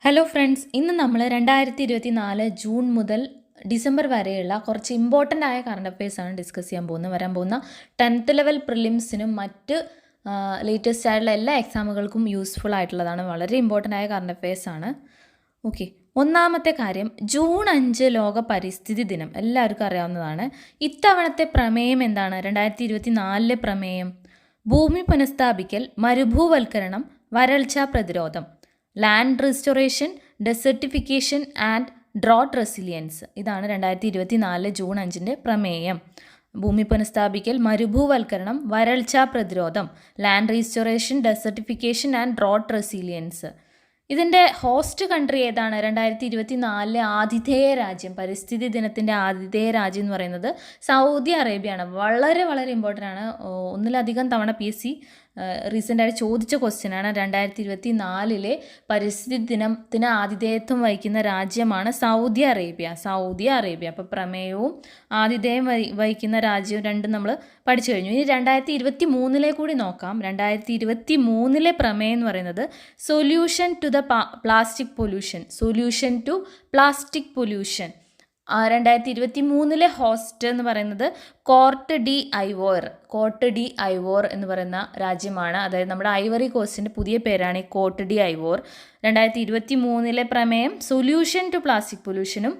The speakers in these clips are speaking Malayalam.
ഹലോ ഫ്രണ്ട്സ്, ഇന്ന് നമ്മൾ 2024 ജൂൺ മുതൽ ഡിസംബർ വരെയുള്ള കുറച്ച് ഇമ്പോർട്ടൻ്റ് ആയ കറണ്ട് അഫയേഴ്സാണ് ഡിസ്കസ് ചെയ്യാൻ പോകുന്നത്. വരാൻ പോകുന്ന 10th ലെവൽ പ്രിലിംസിനും മറ്റ് ലേറ്റസ്റ്റ് ആയിട്ടുള്ള എല്ലാ എക്സാമുകൾക്കും യൂസ്ഫുൾ ആയിട്ടുള്ളതാണ്. വളരെ ഇമ്പോർട്ടൻ്റ് ആയ കറണ്ട് അഫയേഴ്സാണ്. ഓക്കെ, ഒന്നാമത്തെ കാര്യം, ജൂൺ 5 ലോക പരിസ്ഥിതി ദിനം എല്ലാവർക്കും അറിയാവുന്നതാണ്. ഇത്തവണത്തെ പ്രമേയം എന്താണ്? 2024 പ്രമേയം ഭൂമി പുനഃസ്ഥാപിക്കൽ, മരുഭൂവൽക്കരണം, വരൾച്ച പ്രതിരോധം, land restoration, desertification and drought resilience. ഇതാണ് 2024 ജൂൺ 5 പ്രമേയം. ഭൂമി പുനഃസ്ഥാപിക്കൽ, മരുഭൂവൽക്കരണം, വരൾച്ച പ്രതിരോധം, land restoration, desertification and drought resilience. ഇതിൻ്റെ ഹോസ്റ്റ് കൺട്രി ഏതാണ്? 2024 ആതിഥേയ രാജ്യം, പരിസ്ഥിതി ദിനത്തിൻ്റെ ആതിഥേയ രാജ്യം എന്ന് പറയുന്നത് സൗദി അറേബ്യയാണ്. വളരെ വളരെ ഇമ്പോർട്ടൻ്റ് ആണ്. ഒന്നിലധികം തവണ PSC റീസെൻ്റായിട്ട് ചോദിച്ച ക്വസ്റ്റ്യനാണ്. 2024 പരിസ്ഥിതി ദിനത്തിന് ആതിഥേയത്വം വഹിക്കുന്ന രാജ്യമാണ് സൗദി അറേബ്യ. അപ്പോൾ പ്രമേയവും ആതിഥേയം വഹിക്കുന്ന രാജ്യവും രണ്ടും നമ്മൾ പഠിച്ചു കഴിഞ്ഞു. ഇനി 2023 കൂടി നോക്കാം. 2023 പ്രമേയം എന്ന് പറയുന്നത് solution to plastic pollution. 2023 host എന്ന് പറയുന്നത് കോർട്ട് ഡി ഐവോർ എന്ന് പറയുന്ന രാജ്യമാണ്. അതായത് നമ്മുടെ ഐവറി കോസ്റ്റിൻ്റെ പുതിയ പേരാണ് ഈ കോർട്ട് ഡി ഐവോർ. 2023 പ്രമേയം സൊല്യൂഷൻ ടു പ്ലാസ്റ്റിക് പൊല്യൂഷനും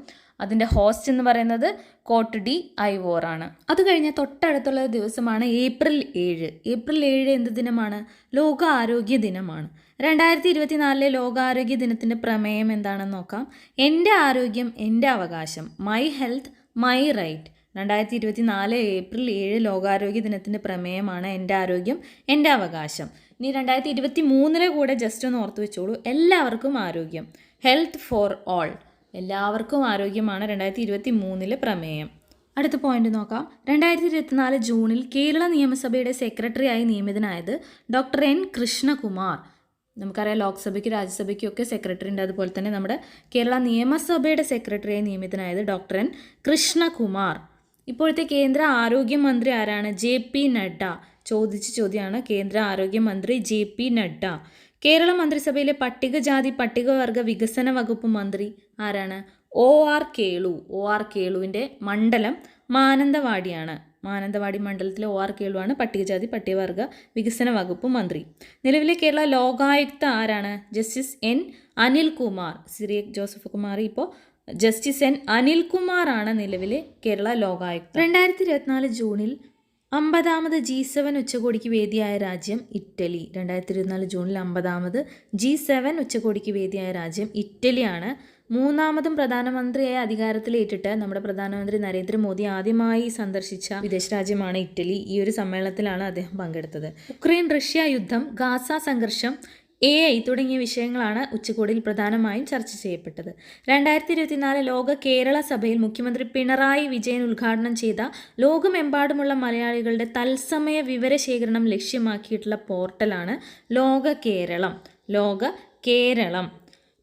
അതിൻ്റെ ഹോസ്റ്റ് എന്ന് പറയുന്നത് കോർട്ട് ഡി ഐവോർ ആണ്. അത് കഴിഞ്ഞ് തൊട്ടടുത്തുള്ള ദിവസമാണ് ഏപ്രിൽ 7 എന്ത് ദിനമാണ്? ലോക ആരോഗ്യ ദിനമാണ്. 2024 ലോകാരോഗ്യ ദിനത്തിൻ്റെ പ്രമേയം എന്താണെന്ന് നോക്കാം. എൻ്റെ ആരോഗ്യം എൻ്റെ അവകാശം, my health my right. 2024 April 7 ലോകാരോഗ്യ ദിനത്തിൻ്റെ പ്രമേയമാണ് എൻ്റെ ആരോഗ്യം എൻ്റെ അവകാശം. ഇനി 2023 കൂടെ ജസ്റ്റ് ഒന്ന് ഓർത്ത് വെച്ചോളൂ. എല്ലാവർക്കും ആരോഗ്യം, ഹെൽത്ത് ഫോർ ഓൾ. എല്ലാവർക്കും ആരോഗ്യമാണ് 2023 പ്രമേയം. അടുത്ത പോയിന്റ് നോക്കാം. 2024 ജൂണിൽ കേരള നിയമസഭയുടെ സെക്രട്ടറിയായി നിയമിതനായത് ഡോക്ടർ N കൃഷ്ണകുമാർ. നമുക്കറിയാം, ലോക്സഭയ്ക്കും രാജ്യസഭയ്ക്കും ഒക്കെ സെക്രട്ടറി ഉണ്ട്. അതുപോലെ തന്നെ നമ്മുടെ കേരള നിയമസഭയുടെ സെക്രട്ടറിയായി നിയമിതനായത് ഡോക്ടർ N കൃഷ്ണകുമാർ. ഇപ്പോഴത്തെ കേന്ദ്ര ആരോഗ്യമന്ത്രി ആരാണ്? JP നഡ്ഡ. ചോദിച്ച ചോദ്യമാണ്. കേന്ദ്ര ആരോഗ്യമന്ത്രി JP നഡ്ഡ. കേരള മന്ത്രിസഭയിലെ പട്ടികജാതി പട്ടികവർഗ വികസന വകുപ്പ് മന്ത്രി ആരാണ്? OR കേളുവിൻ്റെ മണ്ഡലം മാനന്തവാടിയാണ്. മാനന്തവാടി മണ്ഡലത്തിലെ OR കേളുവാണ് പട്ടികജാതി പട്ടികവർഗ വികസന വകുപ്പ് മന്ത്രി. നിലവിലെ കേരള ലോകായുക്ത ആരാണ്? Justice N Anilkumar. സിറിയക് ജോസഫ് കുമാർ ഇപ്പോൾ ജസ്റ്റിസ് N അനിൽകുമാറാണ് നിലവിലെ കേരള ലോകായുക്ത. 2024 ജൂണിൽ 50ാമത് G7 ഉച്ചകോടിക്ക് വേദിയായ രാജ്യം ഇറ്റലി. 2024 ജൂണിൽ 50ാമത് G7 ഉച്ചകോടിക്ക് വേദിയായ രാജ്യം ഇറ്റലിയാണ്. 3ാമതും പ്രധാനമന്ത്രിയായി അധികാരത്തിലേറ്റിട്ട് നമ്മുടെ പ്രധാനമന്ത്രി നരേന്ദ്രമോദി ആദ്യമായി സന്ദർശിച്ച വിദേശ രാജ്യമാണ് ഇറ്റലി. ഈ ഒരു സമ്മേളനത്തിലാണ് അദ്ദേഹം പങ്കെടുത്തത്. ഉക്രൈൻ റഷ്യ യുദ്ധം, ഗാസ സംഘർഷം, AI തുടങ്ങിയ വിഷയങ്ങളാണ് ഉച്ചകോടിയിൽ പ്രധാനമായും ചർച്ച ചെയ്യപ്പെട്ടത്. 2024 ലോക കേരള സഭയിൽ മുഖ്യമന്ത്രി പിണറായി വിജയൻ ഉദ്ഘാടനം ചെയ്ത ലോകമെമ്പാടുമുള്ള മലയാളികളുടെ തത്സമയ വിവരശേഖരണം ലക്ഷ്യമാക്കിയിട്ടുള്ള പോർട്ടലാണ് ലോക കേരളം.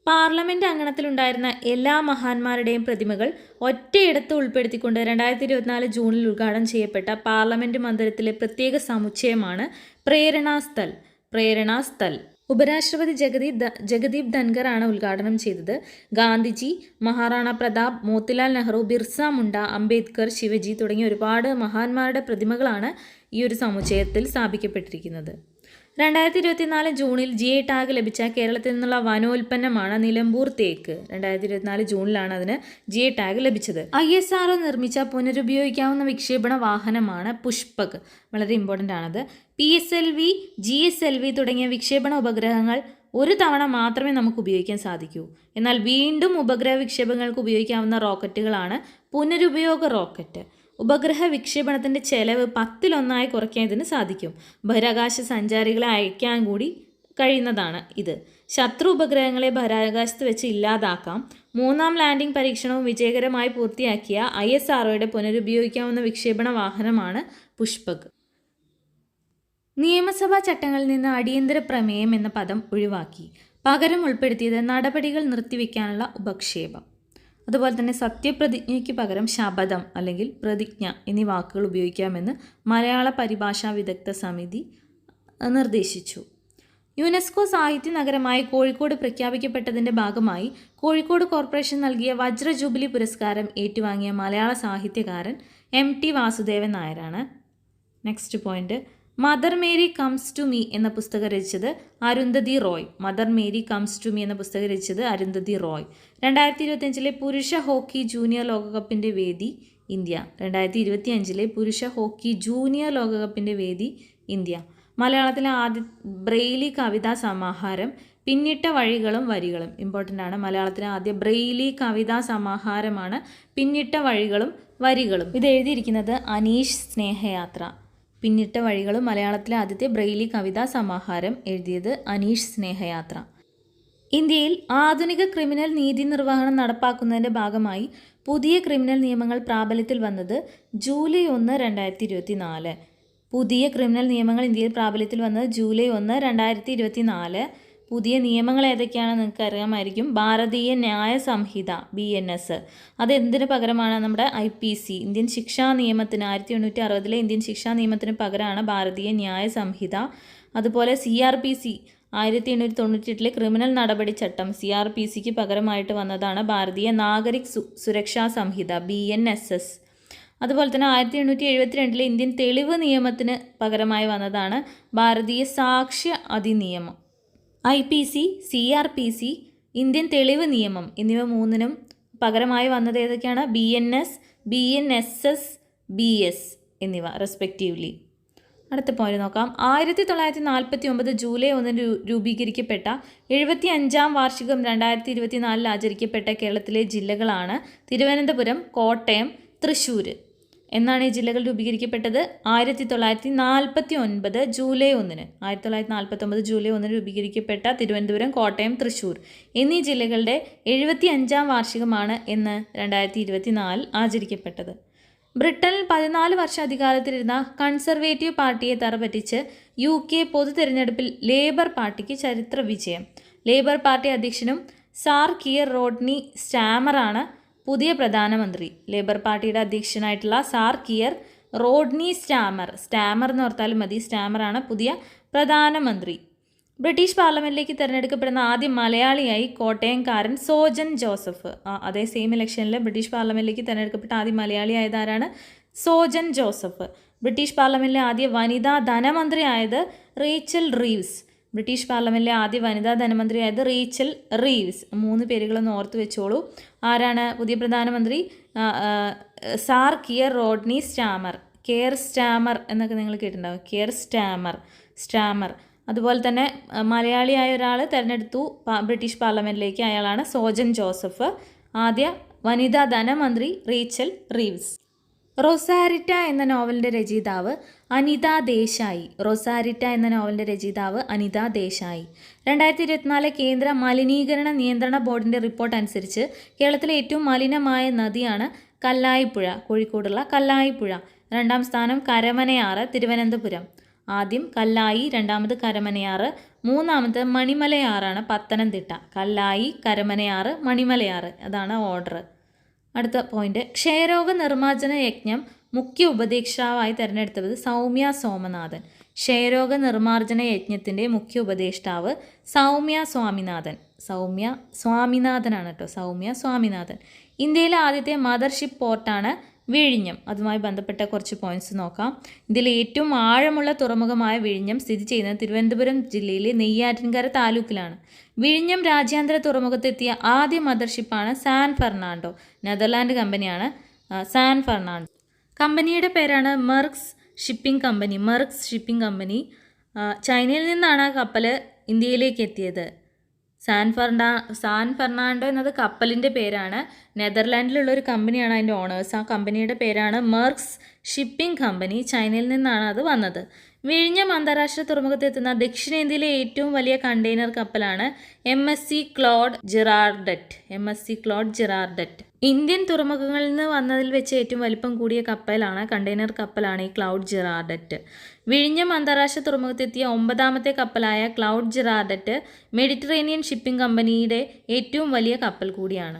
പാർലമെൻറ്റ് അങ്കണത്തിലുണ്ടായിരുന്ന എല്ലാ മഹാന്മാരുടെയും പ്രതിമകൾ ഒറ്റയിടത്ത് ഉൾപ്പെടുത്തിക്കൊണ്ട് 2024 ജൂണിൽ ഉദ്ഘാടനം ചെയ്യപ്പെട്ട പാർലമെൻറ്റ് മന്ദിരത്തിലെ പ്രത്യേക സമുച്ചയമാണ് പ്രേരണാസ്ഥൽ. ഉപരാഷ്ട്രപതി ജഗദീപ് ധൻഖർ ആണ് ഉദ്ഘാടനം ചെയ്തത്. ഗാന്ധിജി, മഹാറാണ പ്രതാപ്, മോത്തിലാൽ നെഹ്റു, ബിർസ മുണ്ട, അംബേദ്കർ, ശിവജി തുടങ്ങിയ ഒരുപാട് മഹാന്മാരുടെ പ്രതിമകളാണ് ഈ ഒരു സമുച്ചയത്തിൽ സ്ഥാപിക്കപ്പെട്ടിരിക്കുന്നത്. 2024 ജൂണിൽ GI ടാഗ് ലഭിച്ച കേരളത്തിൽ നിന്നുള്ള വനോൽപ്പന്നമാണ് നിലമ്പൂർ തേക്ക്. 2024 ജൂണിലാണ് അതിന് GI ടാഗ് ലഭിച്ചത്. ISRO നിർമ്മിച്ച പുനരുപയോഗിക്കാവുന്ന വിക്ഷേപണ വാഹനമാണ് പുഷ്പക്. വളരെ ഇമ്പോർട്ടൻ്റ് ആണത്. PSLV, GSLV തുടങ്ങിയ വിക്ഷേപണ ഉപഗ്രഹങ്ങൾ ഒരു തവണ മാത്രമേ നമുക്ക് ഉപയോഗിക്കാൻ സാധിക്കൂ. എന്നാൽ വീണ്ടും ഉപഗ്രഹ വിക്ഷേപങ്ങൾക്ക് ഉപയോഗിക്കാവുന്ന റോക്കറ്റുകളാണ് പുനരുപയോഗ റോക്കറ്റ്. ഉപഗ്രഹ വിക്ഷേപണത്തിൻ്റെ ചെലവ് 10-1 കുറയ്ക്കാൻ ഇതിന് സാധിക്കും. ബഹിരാകാശ സഞ്ചാരികളെ അയക്കാൻ കൂടി കഴിയുന്നതാണ് ഇത്. ശത്രു ഉപഗ്രഹങ്ങളെ ബഹിരാകാശത്ത് വെച്ച് ഇല്ലാതാക്കാം. 3ാം ലാൻഡിംഗ് പരീക്ഷണവും വിജയകരമായി പൂർത്തിയാക്കിയ ISROയുടെ പുനരുപയോഗിക്കാവുന്ന വിക്ഷേപണ വാഹനമാണ് പുഷ്പക്. നിയമസഭാ ചട്ടങ്ങളിൽ നിന്ന് അടിയന്തര പ്രമേയം എന്ന പദം ഒഴിവാക്കി. പകരം ഉൾപ്പെടുത്തിയത് നടപടികൾ നിർത്തിവെക്കാനുള്ള ഉപക്ഷേപം. അതുപോലെ തന്നെ സത്യപ്രതിജ്ഞയ്ക്ക് പകരം ശപഥം അല്ലെങ്കിൽ പ്രതിജ്ഞ എന്നീ വാക്കുകൾ ഉപയോഗിക്കാമെന്ന് മലയാള പരിഭാഷാ വിദഗ്ധ സമിതി നിർദ്ദേശിച്ചു. യുനെസ്കോ സാഹിത്യ നഗരമായി കോഴിക്കോട് പ്രഖ്യാപിക്കപ്പെട്ടതിൻ്റെ ഭാഗമായി കോഴിക്കോട് കോർപ്പറേഷൻ നൽകിയ വജ്ര ജൂബിലി പുരസ്കാരം ഏറ്റുവാങ്ങിയ മലയാള സാഹിത്യകാരൻ MT വാസുദേവൻ നായരാണ്. Next point, mother Mary comes to me എന്ന പുസ്തകം രചിച്ചത് Arundhati Roy. Mother Mary comes to me എന്ന പുസ്തകം രചിച്ചത് അരുന്ധതി റോയ്. 2025 പുരുഷ ഹോക്കി ജൂനിയർ ലോകകപ്പിൻ്റെ വേദി ഇന്ത്യ. 2025 പുരുഷ ഹോക്കി ജൂനിയർ ലോകകപ്പിൻ്റെ വേദി ഇന്ത്യ. മലയാളത്തിലെ ആദ്യ ബ്രെയിലി കവിതാ സമാഹാരം പിന്നിട്ട വഴികളും വരികളും. ഇമ്പോർട്ടൻ്റ് ആണ്. മലയാളത്തിലെ ആദ്യ ബ്രെയിലി കവിതാ സമാഹാരമാണ് പിന്നിട്ട വഴികളും വരികളും. ഇത് എഴുതിയിരിക്കുന്നത് അനീഷ് സ്നേഹയാത്ര. പിന്നിട്ട വഴികളും മലയാളത്തിലെ ആദ്യത്തെ ബ്രെയിലി കവിതാ സമാഹാരം എഴുതിയത് അനീഷ് സ്നേഹയാത്ര. ഇന്ത്യയിൽ ആധുനിക ക്രിമിനൽ നീതി നിർവഹണം നടപ്പാക്കുന്നതിൻ്റെ ഭാഗമായി പുതിയ ക്രിമിനൽ നിയമങ്ങൾ പ്രാബല്യത്തിൽ വന്നത് ജൂലൈ 1, 2024. പുതിയ ക്രിമിനൽ നിയമങ്ങൾ ഇന്ത്യയിൽ പ്രാബല്യത്തിൽ വന്നത് ജൂലൈ 1, 2024. പുതിയ നിയമങ്ങൾ ഏതൊക്കെയാണെന്ന് നിങ്ങൾക്ക് അറിയാമായിരിക്കും. ഭാരതീയ ന്യായ സംഹിത BNS. അതെന്തിന് പകരമാണ്? നമ്മുടെ IPC ഇന്ത്യൻ ശിക്ഷാ നിയമത്തിന് 1860 ഇന്ത്യൻ ശിക്ഷാ നിയമത്തിന് പകരമാണ് ഭാരതീയ ന്യായ സംഹിത. അതുപോലെ CRPC 1898 ക്രിമിനൽ നടപടി ചട്ടം CRPCക്ക് പകരമായിട്ട് വന്നതാണ് ഭാരതീയ നാഗരിക് സുരക്ഷാ സംഹിത BNSS. അതുപോലെ തന്നെ 1872 ഇന്ത്യൻ തെളിവ് നിയമത്തിന് പകരമായി വന്നതാണ് ഭാരതീയ സാക്ഷ്യ അധിനിയമം. IPC, CRPC, ഇന്ത്യൻ തെളിവ് നിയമം എന്നിവ മൂന്നിനും പകരമായി വന്നത് ഏതൊക്കെയാണ്? BNS, BNSS, BS എന്നിവ റെസ്പെക്റ്റീവ്ലി. അടുത്ത പോയിന്റ് നോക്കാം. 1949 ജൂലൈ 1 രൂപീകരിക്കപ്പെട്ട 75-ാം വാർഷികം 2024 ആചരിക്കപ്പെട്ട കേരളത്തിലെ ജില്ലകളാണ് തിരുവനന്തപുരം, കോട്ടയം, തൃശ്ശൂർ. എന്നാണ് ഈ ജില്ലകൾ രൂപീകരിക്കപ്പെട്ടത്? 1949 ജൂലൈ 1. 1949 ജൂലൈ 1 രൂപീകരിക്കപ്പെട്ട തിരുവനന്തപുരം, കോട്ടയം, തൃശ്ശൂർ എന്നീ ജില്ലകളുടെ 75-ാം വാർഷികമാണ് എന്ന് 2024 ആചരിക്കപ്പെട്ടത്. ബ്രിട്ടനിൽ 14 വർഷം അധികാരത്തിലിരുന്ന കൺസർവേറ്റീവ് പാർട്ടിയെ തറപറ്റിച്ച് UK പൊതു തെരഞ്ഞെടുപ്പിൽ ലേബർ പാർട്ടിക്ക് ചരിത്ര വിജയം. ലേബർ പാർട്ടി അധ്യക്ഷനും സാർ കിയർ റോഡ്നി സ്റ്റാമറാണ് പുതിയ പ്രധാനമന്ത്രി. ലേബർ പാർട്ടിയുടെ അധ്യക്ഷനായിട്ടുള്ള സാർ കിയർ റോഡ്നി സ്റ്റാമർ എന്ന് ഓർത്താലും മതി. സ്റ്റാമറാണ് പുതിയ പ്രധാനമന്ത്രി. ബ്രിട്ടീഷ് പാർലമെൻറ്റിലേക്ക് തിരഞ്ഞെടുക്കപ്പെടുന്ന ആദ്യ മലയാളിയായി കോട്ടയംകാരൻ സോജൻ ജോസഫ്. അതേ സെയിം ഇലക്ഷനിൽ ബ്രിട്ടീഷ് പാർലമെൻറ്റിലേക്ക് തിരഞ്ഞെടുക്കപ്പെട്ട ആദ്യ മലയാളിയായതാരാണ്? സോജൻ ജോസഫ്. ബ്രിട്ടീഷ് പാർലമെൻറ്റിലെ ആദ്യ വനിതാ ധനമന്ത്രിയായത് റേച്ചൽ റീവ്സ്. ബ്രിട്ടീഷ് പാർലമെൻറ്റിലെ ആദ്യ വനിതാ ധനമന്ത്രിയായത് റേച്ചൽ റീവ്സ്. 3 പേരുകളൊന്ന് ഓർത്ത് വെച്ചോളൂ. ആരാണ് പുതിയ പ്രധാനമന്ത്രി? സാർ കിയർ റോഡ്നി കെയർ സ്റ്റാമർ എന്നൊക്കെ നിങ്ങൾ കേട്ടിട്ടുണ്ടാവും. Care Starmer. അതുപോലെ തന്നെ മലയാളിയായ ഒരാൾ തിരഞ്ഞെടുത്തു ബ്രിട്ടീഷ് പാർലമെൻറ്റിലേക്ക്. അയാളാണ് സോജൻ ജോസഫ്. ആദ്യ വനിതാ ധനമന്ത്രി റേച്ചൽ റീവ്സ്. റൊസാരിറ്റ എന്ന നോവലിൻ്റെ രചയിതാവ് അനിതാ ദേശായി. 2024 കേന്ദ്ര മലിനീകരണ നിയന്ത്രണ ബോർഡിൻ്റെ റിപ്പോർട്ട് അനുസരിച്ച് കേരളത്തിലെ ഏറ്റവും മലിനമായ നദിയാണ് കല്ലായിപ്പുഴ. കോഴിക്കോടുള്ള കല്ലായിപ്പുഴ. 2ാം സ്ഥാനം കരമനയാറ്, തിരുവനന്തപുരം. ആദ്യം കല്ലായി, 2ാമത് കരമനയാറ്, 3ാമത് മണിമലയാറാണ് പത്തനംതിട്ട. കല്ലായി, കരമനയാറ്, മണിമലയാറ്. അതാണ് ഓർഡർ. അടുത്ത പോയിന്റ്, ക്ഷയരോഗ നിർമ്മാർജ്ജന യജ്ഞം മുഖ്യ ഉപദേഷ്ടാവായി തിരഞ്ഞെടുത്തത് സൗമ്യ സോമനാഥൻ. ക്ഷയരോഗ നിർമ്മാർജ്ജന യജ്ഞത്തിൻ്റെ മുഖ്യ ഉപദേഷ്ടാവ് സൗമ്യ സ്വാമിനാഥനാണ് കേട്ടോ. സൗമ്യ സ്വാമിനാഥൻ. ഇന്ത്യയിലെ ആദ്യത്തെ മദർഷിപ്പ് പോർട്ടാണ് വിഴിഞ്ഞം. അതുമായി ബന്ധപ്പെട്ട കുറച്ച് പോയിന്റ്സ് നോക്കാം. ഇതിൽ ഏറ്റവും ആഴമുള്ള തുറമുഖമായ വിഴിഞ്ഞം സ്ഥിതി ചെയ്യുന്നത് തിരുവനന്തപുരം ജില്ലയിലെ നെയ്യാറ്റിൻകര താലൂക്കിലാണ്. വിഴിഞ്ഞം രാജ്യാന്തര തുറമുഖത്തെത്തിയ ആദ്യ മദർഷിപ്പാണ് സാൻ ഫെർണാണ്ടോ. നെതർലാൻഡ് കമ്പനിയാണ് സാൻ ഫെർണാണ്ടോ. കമ്പനിയുടെ പേരാണ് മെർക്സ് ഷിപ്പിംഗ് കമ്പനി. ചൈനയിൽ നിന്നാണ് ആ കപ്പൽ ഇന്ത്യയിലേക്ക് എത്തിയത്. സാൻ ഫെർണാണ്ടോ എന്നത് കപ്പലിൻ്റെ പേരാണ്. നെതർലാൻഡിലുള്ള ഒരു കമ്പനിയാണ് അതിൻ്റെ ഓണേഴ്സ്. ആ കമ്പനിയുടെ പേരാണ് മെർക്സ് ഷിപ്പിംഗ് കമ്പനി. ചൈനയിൽ നിന്നാണ് അത് വന്നത്. വിഴിഞ്ഞം അന്താരാഷ്ട്ര തുറമുഖത്തെത്തുന്ന ദക്ഷിണേന്ത്യയിലെ ഏറ്റവും വലിയ കണ്ടെയ്നർ കപ്പലാണ് MSC ക്ലോഡ് ജിറാർഡറ്റ്. ഇന്ത്യൻ തുറമുഖങ്ങളിൽ നിന്ന് വന്നതിൽ വെച്ച് ഏറ്റവും വലിപ്പം കൂടിയ കണ്ടെയ്നർ കപ്പലാണ് ഈ ക്ലൗഡ് ജിറാർഡറ്റ്. വിഴിഞ്ഞം അന്താരാഷ്ട്ര തുറമുഖത്തെത്തിയ 9ാമത്തെ കപ്പലായ ക്ലൗഡ് ജിറാർഡറ്റ് മെഡിറ്ററേനിയൻ ഷിപ്പിംഗ് കമ്പനിയുടെ ഏറ്റവും വലിയ കപ്പൽ കൂടിയാണ്.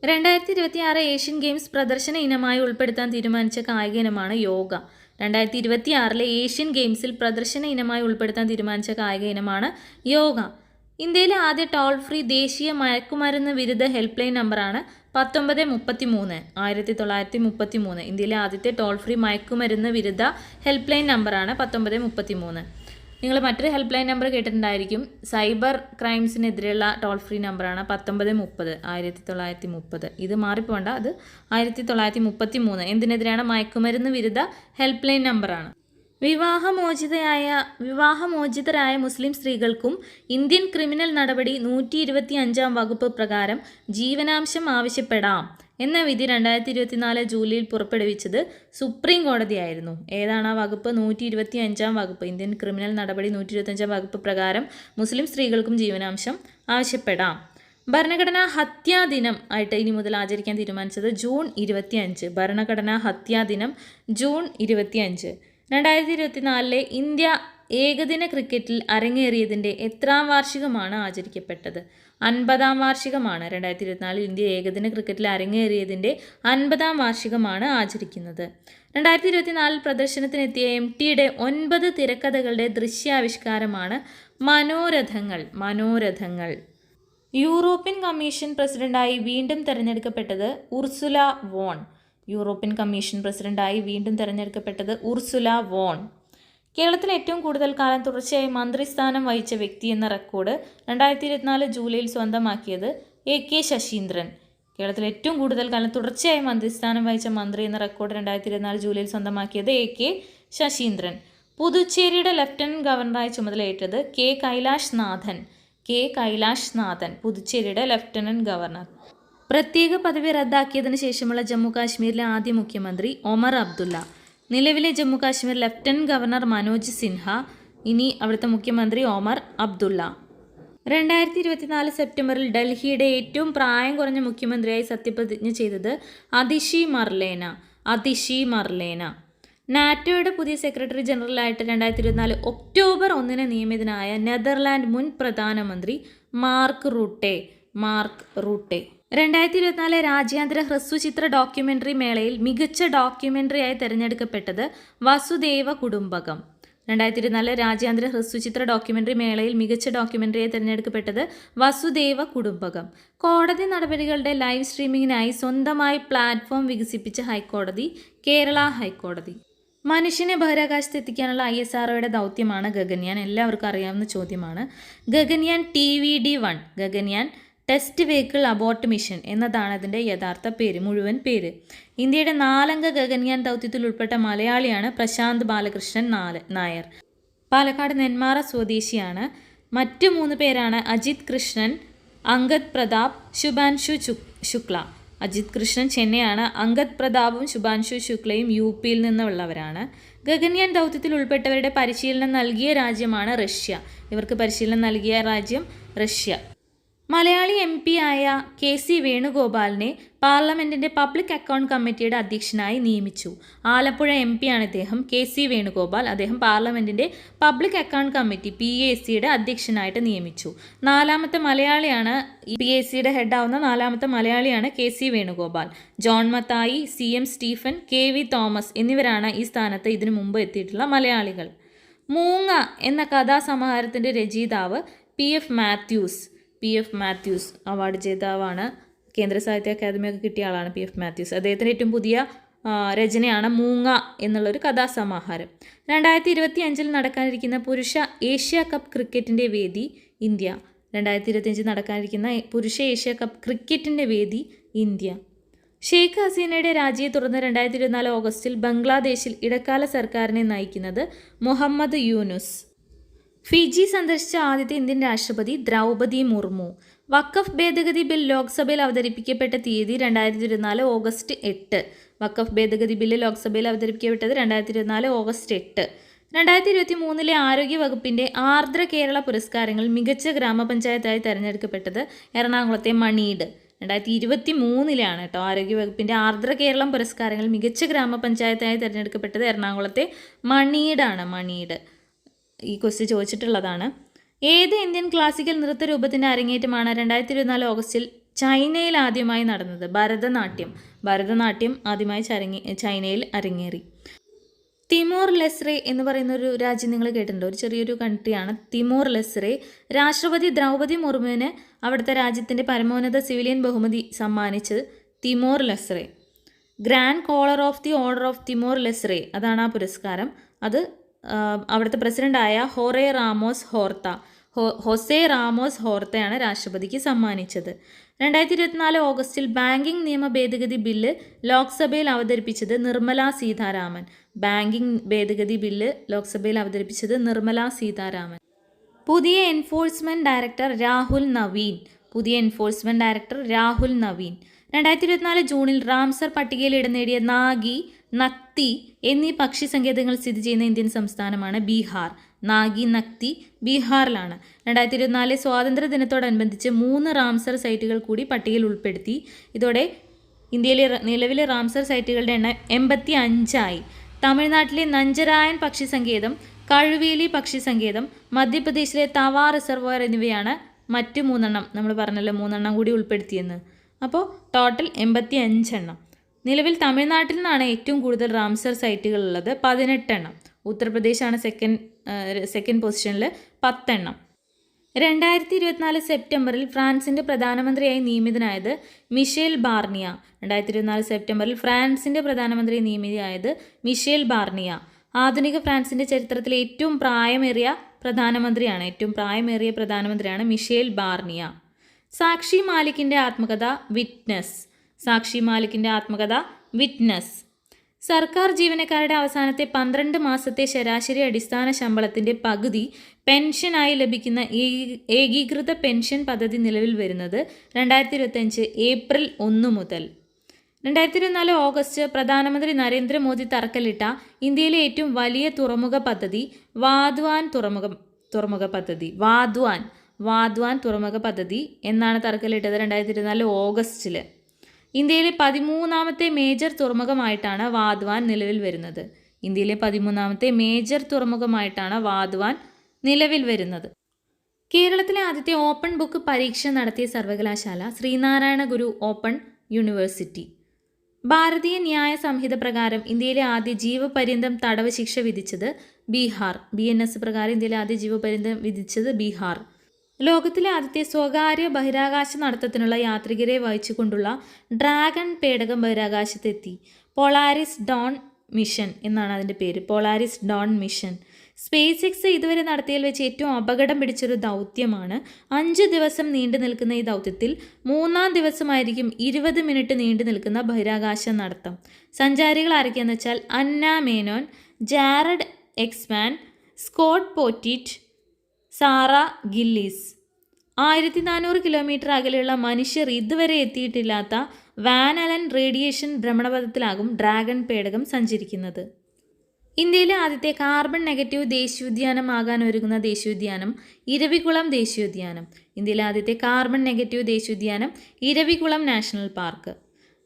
2026 ഏഷ്യൻ ഗെയിംസ് പ്രദർശന ഇനമായി ഉൾപ്പെടുത്താൻ തീരുമാനിച്ച കായിക ഇനമാണ് യോഗ. 2026 ഏഷ്യൻ ഗെയിംസിൽ പ്രദർശന ഇനമായി ഉൾപ്പെടുത്താൻ തീരുമാനിച്ച കായിക ഇനമാണ് യോഗ. ഇന്ത്യയിലെ ആദ്യ ടോൾ ഫ്രീ ദേശീയ മയക്കുമരുന്ന് വിരുദ്ധ ഹെൽപ്പ് ലൈൻ നമ്പറാണ് 1933. 1933 ഇന്ത്യയിലെ ആദ്യത്തെ ടോൾ ഫ്രീ മയക്കുമരുന്ന് വിരുദ്ധ ഹെൽപ്പ് ലൈൻ നമ്പറാണ് 1933. നിങ്ങൾ മറ്റൊരു ഹെൽപ്പ് ലൈൻ നമ്പർ കേട്ടിട്ടുണ്ടായിരിക്കും. സൈബർ ക്രൈംസിനെതിരെയുള്ള ടോൾ ഫ്രീ നമ്പറാണ് 1930. 1930 ഇത് മാറിപ്പോണ്ട, അത് 1933. എന്തിനെതിരെയാണ്? മയക്കുമരുന്ന് വിരുദ്ധ ഹെൽപ്പ് ലൈൻ നമ്പറാണ്. വിവാഹമോചിതരായ മുസ്ലിം സ്ത്രീകൾക്കും ഇന്ത്യൻ ക്രിമിനൽ നടപടി 125 വകുപ്പ് പ്രകാരം ജീവനാംശം ആവശ്യപ്പെടാം എന്ന വിധി 2024 ജൂലൈയിൽ പുറപ്പെടുവിച്ചത് സുപ്രീം കോടതിയായിരുന്നു. ഏതാണ് ആ വകുപ്പ്? 125 വകുപ്പ്. ഇന്ത്യൻ ക്രിമിനൽ നടപടി 125 വകുപ്പ് പ്രകാരം മുസ്ലിം സ്ത്രീകൾക്കും ജീവനാംശം ആവശ്യപ്പെടാം. ഭരണഘടനാ ഹത്യാ ദിനം ആയിട്ട് ഇനി മുതൽ ആചരിക്കാൻ തീരുമാനിച്ചത് ജൂൺ 25. ഭരണഘടനാ ഹത്യാ ദിനം ജൂൺ 25. 2024 ഇന്ത്യ ഏകദിന ക്രിക്കറ്റിൽ അരങ്ങേറിയതിൻ്റെ എത്രാം വാർഷികമാണ് ആചരിക്കപ്പെട്ടത്? 50-ാം വാർഷികമാണ്. 2024 ഇന്ത്യ ഏകദിന ക്രിക്കറ്റിൽ അരങ്ങേറിയതിൻ്റെ 50-ാം വാർഷികമാണ് ആചരിക്കുന്നത്. 2024 പ്രദർശനത്തിനെത്തിയ MTയുടെ 9 തിരക്കഥകളുടെ ദൃശ്യാവിഷ്കാരമാണ് മനോരഥങ്ങൾ. യൂറോപ്യൻ കമ്മീഷൻ പ്രസിഡന്റായി വീണ്ടും തെരഞ്ഞെടുക്കപ്പെട്ടത് ഉർസുല വോൺ. യൂറോപ്യൻ കമ്മീഷൻ പ്രസിഡന്റായി വീണ്ടും തെരഞ്ഞെടുക്കപ്പെട്ടത് ഉർസുല വോൺ. കേരളത്തിൽ ഏറ്റവും കൂടുതൽ കാലം തുടർച്ചയായി മന്ത്രിസ്ഥാനം വഹിച്ച വ്യക്തി എന്ന റെക്കോർഡ് 2024 ജൂലൈയിൽ സ്വന്തമാക്കിയത് AK ശശീന്ദ്രൻ. കേരളത്തിൽ ഏറ്റവും കൂടുതൽ കാലം തുടർച്ചയായി മന്ത്രിസ്ഥാനം വഹിച്ച മന്ത്രി എന്ന റെക്കോർഡ് 2024 ജൂലൈയിൽ സ്വന്തമാക്കിയത് AK ശശീന്ദ്രൻ. പുതുച്ചേരിയുടെ ലഫ്റ്റനന്റ് ഗവർണറായി ചുമതലയേറ്റത് K കൈലാഷ് നാഥൻ, പുതുച്ചേരിയുടെ ലഫ്റ്റനന്റ് ഗവർണർ. പ്രത്യേക പദവി റദ്ദാക്കിയതിനു ശേഷമുള്ള ജമ്മു കാശ്മീരിലെ ആദ്യ മുഖ്യമന്ത്രി ഒമർ അബ്ദുള്ള. നിലവിലെ ജമ്മു കാശ്മീർ ലഫ്റ്റനന്റ് ഗവർണർ മനോജ് സിൻഹ. ഇനി അവിടുത്തെ മുഖ്യമന്ത്രി ഒമർ അബ്ദുള്ള. 2024 സെപ്റ്റംബറിൽ ഡൽഹിയുടെ ഏറ്റവും പ്രായം കുറഞ്ഞ മുഖ്യമന്ത്രിയായി സത്യപ്രതിജ്ഞ ചെയ്തത് അതിഷി മർലേന. നാറ്റോയുടെ പുതിയ സെക്രട്ടറി ജനറലായിട്ട് 2024 ഒക്ടോബർ 1 നിയമിതനായ നെതർലാൻഡ് മുൻ പ്രധാനമന്ത്രി മാർക്ക് റൂട്ടെ. 2024 രാജ്യാന്തര ഹ്രസ്വചിത്ര ഡോക്യുമെൻ്ററി മേളയിൽ മികച്ച ഡോക്യുമെൻ്ററിയായി തിരഞ്ഞെടുക്കപ്പെട്ടത് വസുദേവ കുടുംബകം. 2024 രാജ്യാന്തര ഹ്രസ്വചിത്ര ഡോക്യുമെൻ്ററി മേളയിൽ മികച്ച ഡോക്യുമെൻ്ററിയായി തിരഞ്ഞെടുക്കപ്പെട്ടത് വസുദേവ കുടുംബകം. കോടതി നടപടികളുടെ ലൈവ് സ്ട്രീമിങ്ങിനായി സ്വന്തമായി പ്ലാറ്റ്ഫോം വികസിപ്പിച്ച ഹൈക്കോടതി കേരള ഹൈക്കോടതി. മനുഷ്യനെ ബഹിരാകാശത്ത് എത്തിക്കാനുള്ള ISROയുടെ ദൗത്യമാണ് ഗഗൻയാൻ. എല്ലാവർക്കും അറിയാവുന്ന ചോദ്യമാണ്. Gaganyaan TVD-1 Gaganyaan test vehicle abort mission എന്നതാണ് അതിൻ്റെ യഥാർത്ഥ മുഴുവൻ പേര്. ഇന്ത്യയുടെ 4 അംഗ ഗഗൻയാൻ ദൗത്യത്തിൽ ഉൾപ്പെട്ട മലയാളിയാണ് പ്രശാന്ത് ബാലകൃഷ്ണൻ നായർ. പാലക്കാട് നെന്മാറ സ്വദേശിയാണ്. മറ്റു 3 പേരാണ് അജിത് കൃഷ്ണൻ, അങ്കദ് പ്രതാപ്, ശുഭാൻഷു ശുക്ല. അജിത് കൃഷ്ണൻ ചെന്നൈയാണ്. അങ്കദ് പ്രതാപും ശുഭാൻഷു ശുക്ലയും UPയിൽ നിന്നുള്ളവരാണ്. ഗഗൻയാൻ ദൗത്യത്തിൽ ഉൾപ്പെട്ടവരുടെ പരിശീലനം നൽകിയ രാജ്യമാണ് റഷ്യ. ഇവർക്ക് പരിശീലനം നൽകിയ രാജ്യം റഷ്യ. മലയാളി MP ആയ KC വേണുഗോപാലിനെ പാർലമെൻറ്റിൻ്റെ പബ്ലിക് അക്കൗണ്ട് കമ്മിറ്റിയുടെ അധ്യക്ഷനായി നിയമിച്ചു. ആലപ്പുഴ MP ആണ് ഇദ്ദേഹം, KC വേണുഗോപാൽ. അദ്ദേഹം പാർലമെൻറ്റിൻ്റെ പബ്ലിക് അക്കൗണ്ട് കമ്മിറ്റി PACയുടെ അധ്യക്ഷനായിട്ട് നിയമിച്ചു. 4ാമത്തെ മലയാളിയാണ്, PACയുടെ ഹെഡാവുന്ന 4ാമത്തെ മലയാളിയാണ് KC Venugopal. John Mathai, CM Stephen, KV Thomas എന്നിവരാണ് ഈ സ്ഥാനത്ത് ഇതിനു മുമ്പ് എത്തിയിട്ടുള്ള മലയാളികൾ. മൂങ്ങ എന്ന കഥാസമാഹാരത്തിൻ്റെ രചയിതാവ് PF മാത്യൂസ് അവാർഡ് ജേതാവാണ്. കേന്ദ്ര സാഹിത്യ അക്കാദമിയൊക്കെ കിട്ടിയ ആളാണ് PF മാത്യൂസ്. അദ്ദേഹത്തിൻ്റെ ഏറ്റവും പുതിയ രചനയാണ് മൂങ്ങ എന്നുള്ളൊരു കഥാസമാഹാരം. 2025 നടക്കാനിരിക്കുന്ന പുരുഷ ഏഷ്യ കപ്പ് ക്രിക്കറ്റിൻ്റെ വേദി ഇന്ത്യ. 2025 നടക്കാനിരിക്കുന്ന പുരുഷ ഏഷ്യ കപ്പ് ക്രിക്കറ്റിൻ്റെ വേദി ഇന്ത്യ. ഷെയ്ഖ് ഹസീനയുടെ രാജിയെ തുടർന്ന് 2024 ഓഗസ്റ്റിൽ ബംഗ്ലാദേശിൽ ഇടക്കാല സർക്കാരിനെ നയിക്കുന്നത് മുഹമ്മദ് യൂനുസ്. ഫിജി സന്ദർശിച്ച ആദ്യത്തെ ഇന്ത്യൻ രാഷ്ട്രപതി ദ്രൗപദി മുർമു. വഖഫ് ഭേദഗതി ബിൽ ലോക്സഭയിൽ അവതരിപ്പിക്കപ്പെട്ട തീയതി 2024 ഓഗസ്റ്റ് 8. വഖഫ് ഭേദഗതി ബില്ല് ലോക്സഭയിൽ അവതരിപ്പിക്കപ്പെട്ടത് 2024 ഓഗസ്റ്റ് 8. 2023 ആരോഗ്യ വകുപ്പിൻ്റെ ആർദ്ര കേരള പുരസ്കാരങ്ങൾ മികച്ച ഗ്രാമപഞ്ചായത്തായി തിരഞ്ഞെടുക്കപ്പെട്ടത് എറണാകുളത്തെ മണീട്. 2023 കേട്ടോ ആരോഗ്യ വകുപ്പിൻ്റെ ആർദ്ര കേരളം പുരസ്കാരങ്ങൾ മികച്ച ഗ്രാമപഞ്ചായത്തായി തിരഞ്ഞെടുക്കപ്പെട്ടത് എറണാകുളത്തെ മണീട്. ഈ ക്വസ്റ്റ്യൻ ചോദിച്ചിട്ടുള്ളതാണ്. ഏത് ഇന്ത്യൻ ക്ലാസിക്കൽ നൃത്തരൂപത്തിൻ്റെ അരങ്ങേറ്റമാണ് 2024 ഓഗസ്റ്റിൽ ചൈനയിൽ ആദ്യമായി നടന്നത്? ഭരതനാട്യം ആദ്യമായി ചൈനയിൽ അരങ്ങേറി. തിമോർ ലെസ്രെ എന്ന് പറയുന്ന ഒരു രാജ്യം നിങ്ങൾ കേട്ടിട്ടുണ്ടോ? ഒരു ചെറിയൊരു കൺട്രിയാണ് തിമോർ ലെസ്രെ. രാഷ്ട്രപതി ദ്രൗപദി മുർമുവിന് അവിടുത്തെ രാജ്യത്തിൻ്റെ പരമോന്നത സിവിലിയൻ ബഹുമതി സമ്മാനിച്ചത് Timor Leste. Grand collar of the order of Timor Leste, അതാണ് ആ പുരസ്കാരം. അത് അവിടുത്തെ പ്രസിഡൻ്റായ ഹൊസെ റാമോസ് ഹോർത്തയാണ് രാഷ്ട്രപതിക്ക് സമ്മാനിച്ചത്. 2024 ഓഗസ്റ്റിൽ ബാങ്കിംഗ് നിയമ ഭേദഗതി ബില്ല് ലോക്സഭയിൽ അവതരിപ്പിച്ചത് നിർമ്മല സീതാരാമൻ. ബാങ്കിംഗ് ഭേദഗതി ബില്ല് ലോക്സഭയിൽ അവതരിപ്പിച്ചത് നിർമ്മല സീതാരാമൻ. പുതിയ എൻഫോഴ്സ്മെൻറ്റ് ഡയറക്ടർ രാഹുൽ നവീൻ. 2024 ജൂണിൽ റാംസർ പട്ടികയിൽ ഇടം നേടിയ നാഗി, നക്തി എന്നീ പക്ഷി സങ്കേതങ്ങൾ സ്ഥിതി ചെയ്യുന്ന ഇന്ത്യൻ സംസ്ഥാനമാണ് ബീഹാർ. നാഗി, നക്തി ബീഹാറിലാണ്. 2024 സ്വാതന്ത്ര്യ ദിനത്തോടനുബന്ധിച്ച് 3 റാംസർ സൈറ്റുകൾ കൂടി പട്ടികയിൽ ഉൾപ്പെടുത്തി. ഇതോടെ ഇന്ത്യയിലെ നിലവിലെ റാംസർ സൈറ്റുകളുടെ എണ്ണം 85 തമിഴ്നാട്ടിലെ നഞ്ചരായൻ പക്ഷി സങ്കേതം, കഴുവേലി പക്ഷി സങ്കേതം, മധ്യപ്രദേശിലെ തവ റിസർവോയർ എന്നിവയാണ് മറ്റ് 3 നമ്മൾ പറഞ്ഞല്ലോ 3 കൂടി ഉൾപ്പെടുത്തിയെന്ന്. അപ്പോൾ ടോട്ടൽ 85 നിലവിൽ തമിഴ്നാട്ടിൽ നിന്നാണ് ഏറ്റവും കൂടുതൽ റാംസർ സൈറ്റുകൾ ഉള്ളത്, 18 ഉത്തർപ്രദേശാണ് സെക്കൻഡ് പൊസിഷനിൽ 10 2024 സെപ്റ്റംബറിൽ ഫ്രാൻസിൻ്റെ പ്രധാനമന്ത്രിയായി നിയമിതനായത് മിഷേൽ ബാർണിയ. 2024 സെപ്റ്റംബറിൽ ഫ്രാൻസിൻ്റെ പ്രധാനമന്ത്രിയായി നിയമിതനായത് മിഷേൽ ബാർണിയ ആധുനിക ഫ്രാൻസിൻ്റെ ചരിത്രത്തിലെ ഏറ്റവും പ്രായമേറിയ പ്രധാനമന്ത്രിയാണ് മിഷേൽ ബാർണിയ. സാക്ഷി മാലിക്കിൻ്റെ ആത്മകഥ വിറ്റ്നസ്. സർക്കാർ ജീവനക്കാരുടെ അവസാനത്തെ 12 മാസത്തെ ശരാശരി അടിസ്ഥാന ശമ്പളത്തിൻ്റെ പകുതി പെൻഷനായി ലഭിക്കുന്ന ഏകീകൃത പെൻഷൻ പദ്ധതി നിലവിൽ വരുന്നത് 2025 ഏപ്രിൽ 1 മുതൽ. 2024 ഓഗസ്റ്റ് പ്രധാനമന്ത്രി നരേന്ദ്രമോദി തറക്കല്ലിട്ട ഇന്ത്യയിലെ ഏറ്റവും വലിയ തുറമുഖ പദ്ധതി വാദ്വാൻ തുറമുഖ പദ്ധതി എന്നാണ് തറക്കല്ലിട്ടത് 2024 ഓഗസ്റ്റിൽ. ഇന്ത്യയിലെ 13ാമത്തെ മേജർ തുറമുഖമായിട്ടാണ് വാദ്വാൻ നിലവിൽ വരുന്നത്. കേരളത്തിലെ ആദ്യത്തെ ഓപ്പൺ ബുക്ക് പരീക്ഷ നടത്തിയ സർവകലാശാല ശ്രീനാരായണ ഗുരു ഓപ്പൺ യൂണിവേഴ്സിറ്റി. ഭാരതീയ ന്യായ സംഹിത പ്രകാരം ഇന്ത്യയിലെ ആദ്യ ജീവപര്യന്തം തടവ് ശിക്ഷ വിധിച്ചത് ബീഹാർ. BNS പ്രകാരം ഇന്ത്യയിലെ ആദ്യ ജീവപര്യന്തം വിധിച്ചത് ബീഹാർ. ലോകത്തിലെ ആദ്യത്തെ സ്വകാര്യ ബഹിരാകാശ നടത്തത്തിനുള്ള യാത്രികരെ വഹിച്ചുകൊണ്ടുള്ള ഡ്രാഗൺ പേടകം ബഹിരാകാശത്തെത്തി. പോളാരിസ് ഡോൺ മിഷൻ എന്നാണ് അതിൻ്റെ പേര്. Polaris Dawn mission SpaceX ഇതുവരെ നടത്തിയതിൽ വെച്ച് ഏറ്റവും അപകടം പിടിച്ചൊരു ദൗത്യമാണ്. 5 ദിവസം നീണ്ടു നിൽക്കുന്ന ഈ ദൗത്യത്തിൽ 3-ാം ദിവസമായിരിക്കും 20 മിനിറ്റ് നീണ്ടു നിൽക്കുന്ന ബഹിരാകാശ നടത്തം. സഞ്ചാരികൾ ആരൊക്കെയാണെന്ന് വെച്ചാൽ അന്ന മേനോൻ, ജാരഡ് എക്സ്മാൻ, Scott Poteet, Sarah Gillis. 1400 kilometre അകലെയുള്ള മനുഷ്യർ ഇതുവരെ എത്തിയിട്ടില്ലാത്ത വാൻ അലൻ റേഡിയേഷൻ ഭ്രമണപഥത്തിലാകും ഡ്രാഗൺ പേടകം സഞ്ചരിക്കുന്നത്. ഇന്ത്യയിലെ ആദ്യത്തെ കാർബൺ നെഗറ്റീവ് ദേശീയോദ്യാനമാകാൻ ഒരുങ്ങുന്ന ദേശീയോദ്യാനം ഇരവികുളം ദേശീയോദ്യാനം. ഇന്ത്യയിലെ ആദ്യത്തെ കാർബൺ നെഗറ്റീവ് ദേശീയോദ്യാനം ഇരവികുളം നാഷണൽ പാർക്ക്.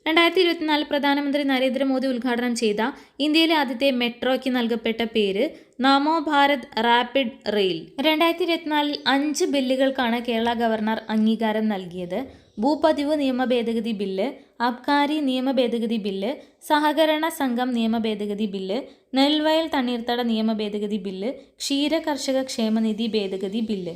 2024 പ്രധാനമന്ത്രി നരേന്ദ്രമോദി ഉദ്ഘാടനം ചെയ്ത ഇന്ത്യയിലെ ആദ്യത്തെ മെട്രോയ്ക്ക് നൽകപ്പെട്ട പേര് നമോ ഭാരത് റാപ്പിഡ് റെയിൽ. 2024 5 ബില്ലുകൾക്കാണ് കേരള ഗവർണർ അംഗീകാരം നൽകിയത്. ഭൂപതിവ് നിയമ ഭേദഗതി ബില്ല്, അബ്കാരി നിയമ ഭേദഗതി ബില്ല്, സഹകരണ സംഘം നിയമ ഭേദഗതി ബില്ല്, നെൽവയൽ തണ്ണീർത്തട നിയമ ഭേദഗതി ബില്ല്, ക്ഷീര കർഷക ക്ഷേമനിധി ഭേദഗതി bill.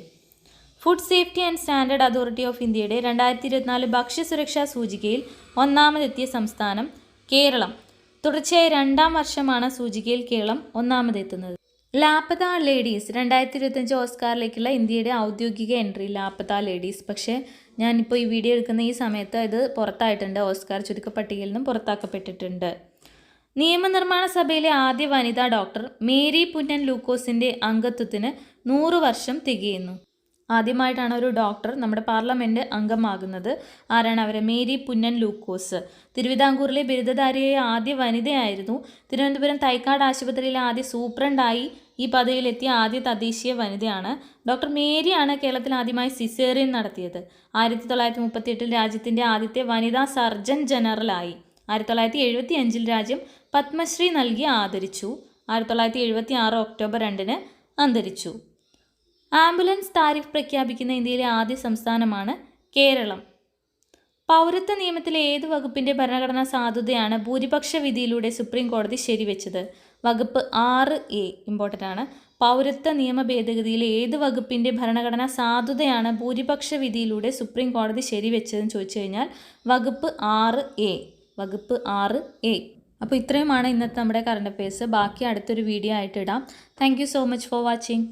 Food safety and standard authority of ഇന്ത്യയുടെ 2024 ഭക്ഷ്യസുരക്ഷാ സൂചികയിൽ 1ാമതെത്തിയ സംസ്ഥാനം കേരളം. തുടർച്ചയായി 2ാം വർഷമാണ് സൂചികയിൽ കേരളം 1ാമതെത്തുന്നത്. ലാപത ലേഡീസ് 2025 ഓസ്കാറിലേക്കുള്ള ഇന്ത്യയുടെ ഔദ്യോഗിക എൻട്രി ലാപത ലേഡീസ്. പക്ഷേ ഞാനിപ്പോൾ ഈ വീഡിയോ എടുക്കുന്ന ഈ സമയത്ത് ഇത് പുറത്തായിട്ടുണ്ട്. ഓസ്കാർ ചുരുക്കപ്പട്ടികയിൽ നിന്നും പുറത്താക്കപ്പെട്ടിട്ടുണ്ട്. നിയമനിർമ്മാണ സഭയിലെ ആദ്യ വനിതാ ഡോക്ടർ മേരി പുന്നൻ ലൂക്കോസിൻ്റെ അംഗത്വത്തിന് 100 വർഷം തികയുന്നു. ആദ്യമായിട്ടാണ് ഒരു ഡോക്ടർ നമ്മുടെ പാർലമെൻറ്റ് അംഗമാകുന്നത്. ആരാണ് അവർ? മേരി പുന്നൻ ലൂക്കോസ്. തിരുവിതാംകൂറിലെ ബിരുദധാരിയായ ആദ്യ വനിതയായിരുന്നു. തിരുവനന്തപുരം തൈക്കാട് ആശുപത്രിയിലെ ആദ്യ സൂപ്രണ്ടായി ഈ പദവിയിലെത്തിയ ആദ്യ തദ്ദേശീയ വനിതയാണ്. ഡോക്ടർ മേരിയാണ് കേരളത്തിൽ ആദ്യമായി സിസേറിയൻ നടത്തിയത്. 1938 രാജ്യത്തിൻ്റെ ആദ്യത്തെ വനിതാ സർജൻ ജനറലായി. 1975 രാജ്യം പത്മശ്രീ നൽകി ആദരിച്ചു. 1976 ഒക്ടോബർ 2 അന്തരിച്ചു. ആംബുലൻസ് താരിഫ് പ്രഖ്യാപിക്കുന്ന ഇന്ത്യയിലെ ആദ്യ സംസ്ഥാനമാണ് കേരളം. പൗരത്വ നിയമത്തിലെ ഏത് വകുപ്പിൻ്റെ ഭരണഘടനാ സാധുതയാണ് ഭൂരിപക്ഷ വിധിയിലൂടെ സുപ്രീം കോടതി ശരിവെച്ചത്? വകുപ്പ് 6A ഇമ്പോർട്ടൻ്റ് ആണ്. പൗരത്വ നിയമ ഭേദഗതിയിൽ ഏത് വകുപ്പിൻ്റെ ഭരണഘടനാ സാധുതയാണ് ഭൂരിപക്ഷ വിധിയിലൂടെ സുപ്രീം കോടതി ശരിവെച്ചതെന്ന് ചോദിച്ചു കഴിഞ്ഞാൽ വകുപ്പ് 6A. വകുപ്പ് 6A. അപ്പോൾ ഇത്രയുമാണ് ഇന്നത്തെ നമ്മുടെ കറണ്ട് അഫയേഴ്സ്. ബാക്കി അടുത്തൊരു വീഡിയോ ആയിട്ട് ഇടാം. Thank you so much for watching.